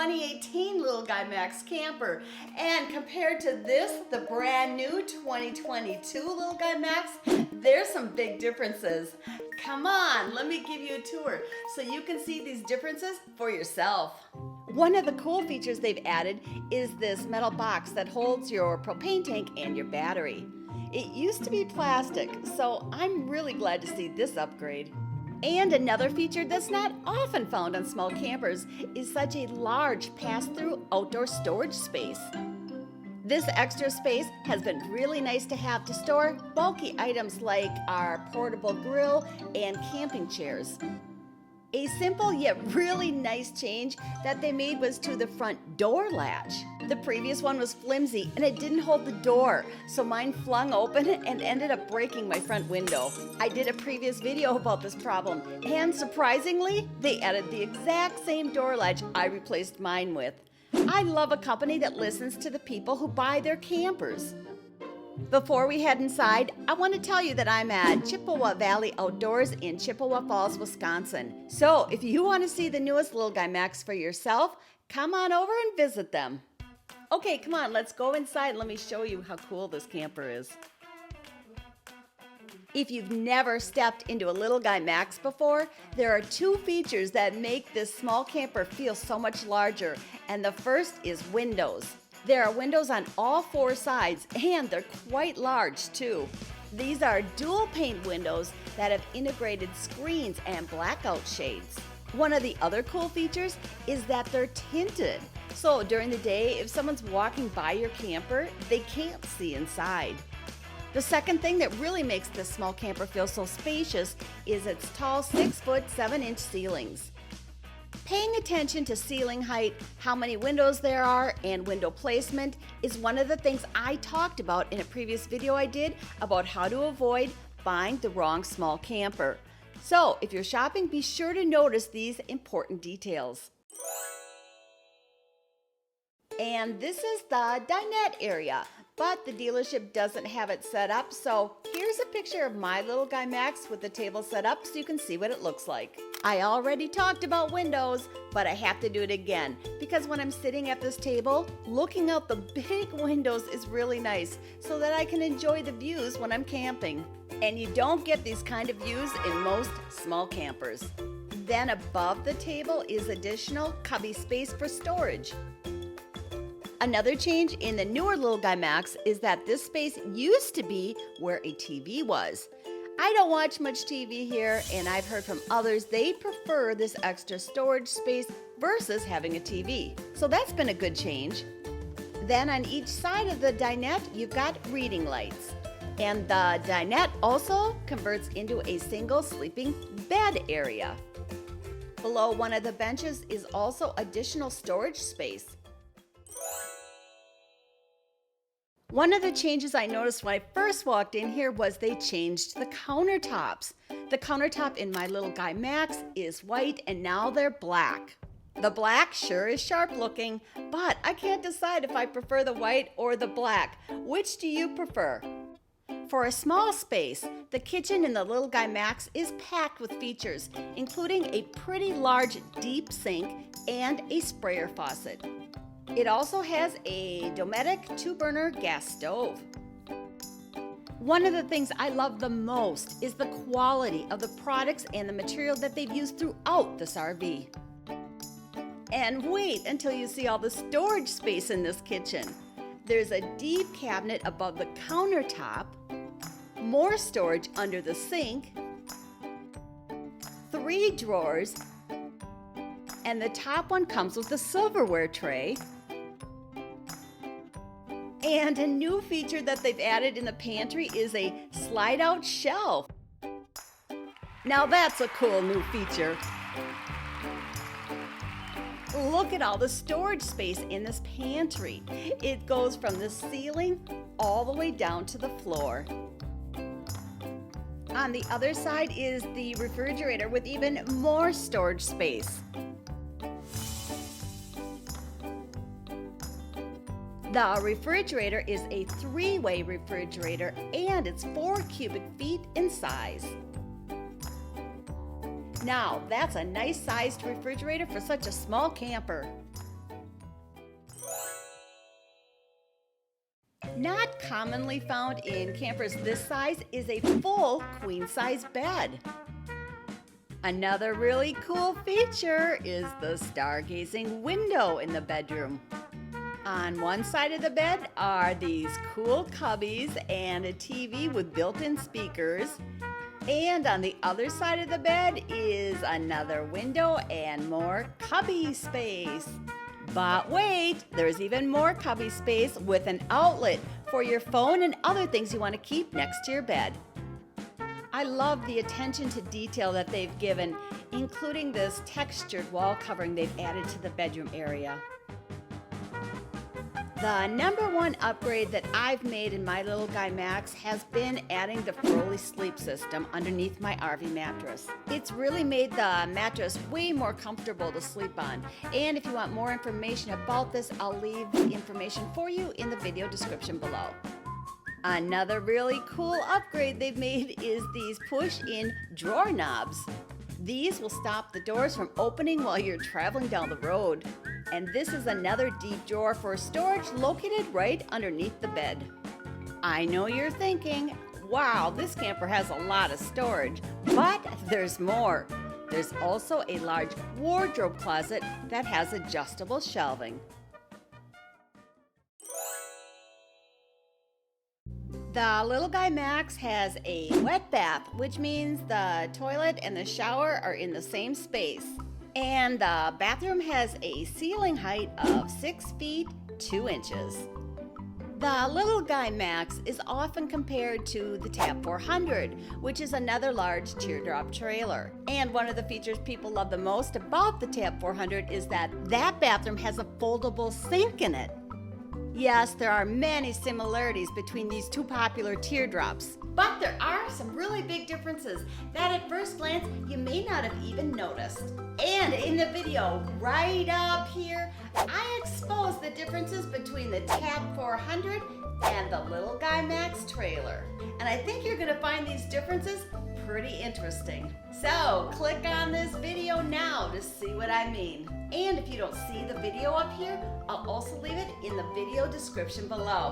2018 Little Guy Max camper. And compared to this, the brand new 2022 Little Guy Max, there's some big differences. Come on, let me give you a tour so you can see these differences for yourself. One of the cool features they've added is this metal box that holds your propane tank and your battery. It used to be plastic, so I'm really glad to see this upgrade. And another feature that's not often found on small campers is such a large pass-through outdoor storage space. This extra space has been really nice to have to store bulky items like our portable grill and camping chairs. A simple yet really nice change that they made was to the front door latch. The previous one was flimsy and it didn't hold the door, so mine flung open and ended up breaking my front window. I did a previous video about this problem, and surprisingly, they added the exact same door latch I replaced mine with. I love a company that listens to the people who buy their campers. Before we head inside, I want to tell you that I'm at Chippewa Valley Outdoors in Chippewa Falls, Wisconsin. So if you want to see the newest Little Guy Max for yourself, come on over and visit them. Okay, come on, let's go inside and let me show you how cool this camper is. If you've never stepped into a Little Guy Max before, there are two features that make this small camper feel so much larger, and the first is windows. There are windows on all four sides, and they're quite large too. These are dual pane windows that have integrated screens and blackout shades. One of the other cool features is that they're tinted. So during the day, if someone's walking by your camper, they can't see inside. The second thing that really makes this small camper feel so spacious is its tall 6-foot 7-inch ceilings. Paying attention to ceiling height, how many windows there are, and window placement is one of the things I talked about in a previous video I did about how to avoid buying the wrong small camper. So if you're shopping, be sure to notice these important details. And this is the dinette area, but the dealership doesn't have it set up, so here's a picture of my Little Guy Max with the table set up so you can see what it looks like. I already talked about windows, but I have to do it again because when I'm sitting at this table, looking out the big windows is really nice so that I can enjoy the views when I'm camping. And you don't get these kind of views in most small campers. Then above the table is additional cubby space for storage. Another change in the newer Little Guy Max is that this space used to be where a TV was. I don't watch much TV here, and I've heard from others they prefer this extra storage space versus having a TV. So that's been a good change. Then on each side of the dinette, you've got reading lights. And the dinette also converts into a single sleeping bed area. Below one of the benches is also additional storage space. One of the changes I noticed when I first walked in here was they changed the countertops. The countertop in my Little Guy Max is white and now they're black. The black sure is sharp looking, but I can't decide if I prefer the white or the black. Which do you prefer? For a small space, the kitchen in the Little Guy Max is packed with features, including a pretty large deep sink and a sprayer faucet. It also has a Dometic 2-burner gas stove. One of the things I love the most is the quality of the products and the material that they've used throughout this RV. And wait until you see all the storage space in this kitchen. There's a deep cabinet above the countertop, more storage under the sink, 3 drawers, and the top one comes with a silverware tray. And a new feature that they've added in the pantry is a slide-out shelf. Now that's a cool new feature. Look at all the storage space in this pantry. It goes from the ceiling all the way down to the floor. On the other side is the refrigerator with even more storage space. The refrigerator is a 3-way refrigerator and it's 4 cubic feet in size. Now, that's a nice sized refrigerator for such a small camper. Not commonly found in campers this size is a full queen-size bed. Another really cool feature is the stargazing window in the bedroom. On one side of the bed are these cool cubbies and a TV with built-in speakers. And on the other side of the bed is another window and more cubby space. But wait, there's even more cubby space with an outlet for your phone and other things you want to keep next to your bed. I love the attention to detail that they've given, including this textured wall covering they've added to the bedroom area. The number one upgrade that I've made in my Little Guy Max has been adding the Froley sleep system underneath my RV mattress. It's really made the mattress way more comfortable to sleep on. And if you want more information about this, I'll leave the information for you in the video description below. Another really cool upgrade they've made is these push-in drawer knobs. These will stop the doors from opening while you're traveling down the road. And this is another deep drawer for storage located right underneath the bed. I know you're thinking, wow, this camper has a lot of storage, but there's more. There's also a large wardrobe closet that has adjustable shelving. The Little Guy Max has a wet bath, which means the toilet and the shower are in the same space. And the bathroom has a ceiling height of 6 feet 2 inches. The Little Guy Max is often compared to the Tab 400, which is another large teardrop trailer. And one of the features people love the most about the Tab 400 is that bathroom has a foldable sink in it. Yes, there are many similarities between these two popular teardrops, but there are some really big differences that at first glance you may not have even noticed. And in the video right up here, I expose the differences between the Tab 400 and the Little Guy Max trailer. And I think you're gonna find these differences pretty interesting. So click on this video now to see what I mean. And if you don't see the video up here, I'll also leave it in the video description below.